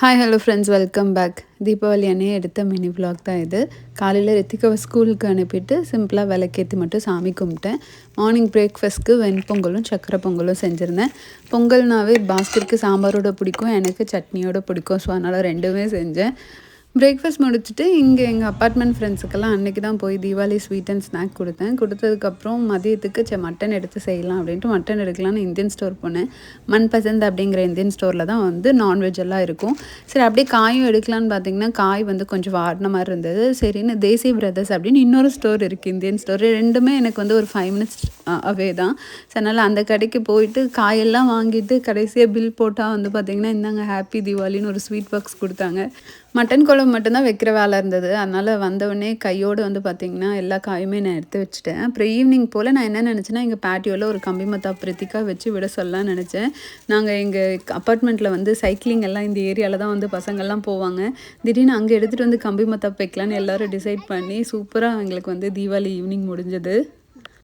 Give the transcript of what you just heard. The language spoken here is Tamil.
Hi hello friends, welcome back. Deepavali அன்னையே எடுத்த மினி vlog தான் இது. காலையில் ரித்திகாவை ஸ்கூலுக்கு அனுப்பிட்டு சிம்பிளாக விளக்கேற்றி மட்டும் சாமி கும்பிட்டேன். மார்னிங் பிரேக்ஃபாஸ்ட்க்கு வெண்பொங்கலும் சக்கரை பொங்கலும் செஞ்சுருந்தேன். பொங்கல்னாவே பாஸ்கருக்கு சாம்பாரோட பிடிக்கும், எனக்கு சட்னியோட பிடிக்கும். ஸோ அதனால் ரெண்டுமே செஞ்சேன். பிரேக்ஃபாஸ்ட் முடிச்சுட்டு இங்கே எங்கள் அப்பார்ட்மெண்ட் ஃப்ரெண்ட்ஸுக்கெல்லாம் அன்றைக்கி தான் போய் தீபாவளி ஸ்வீட் அண்ட் ஸ்நாக் கொடுத்தேன். கொடுத்ததுக்கப்புறம் மதியத்துக்கு மட்டன் எடுத்து செய்யலாம் அப்படின்ட்டு மட்டன் எடுக்கலான்னு இந்தியன் ஸ்டோர் போனேன். மண் பசந்த் அப்படிங்கிற இந்தியன் ஸ்டோரில் தான் வந்து நான்வெஜ் எல்லாம் இருக்கும். சரி, அப்படியே காயும் எடுக்கலான்னு பார்த்தீங்கன்னா காய் வந்து கொஞ்சம் வாடின மாதிரி இருந்தது. சரின்னு தேசி பிரதர்ஸ் அப்படின்னு இன்னொரு ஸ்டோர் இருக்குது, இந்தியன் ஸ்டோர். ரெண்டுமே எனக்கு வந்து ஒரு 5 minutes அவே தான். ஸோ அதனால் அந்த கடைக்கு போயிட்டு காயெல்லாம் வாங்கிட்டு கடைசியாக பில் போட்டால் வந்து பார்த்திங்கன்னா இந்தாங்க ஹாப்பி தீபாவளின்னு ஒரு ஸ்வீட் பாக்ஸ் கொடுத்தாங்க. மட்டன் குழம்பு மட்டும்தான் வைக்கிற வேலை இருந்தது. அதனால் வந்தவுடனே கையோடு வந்து பார்த்திங்கன்னா எல்லா காயுமே நான் எடுத்து வச்சுட்டேன். அப்புறம் ஈவினிங் போல் நான் என்ன நினச்சேன்னா, எங்கள் பேட்டியோவில் ஒரு கம்பி மத்தாப்பு ரித்திகா வச்சு விட சொல்லலாம்னு நினச்சேன். நாங்கள் எங்கள் அப்பார்ட்மெண்ட்டில் வந்து சைக்கிளிங் எல்லாம் இந்த ஏரியாவில் தான் வந்து பசங்கள்லாம் போவாங்க. திடீர்னு அங்கே எடுத்துகிட்டு வந்து கம்பி மத்தாப்பு வைக்கலான்னு எல்லோரும் டிசைட் பண்ணி சூப்பராக எங்களுக்கு வந்து தீபாவளி ஈவினிங் முடிஞ்சது.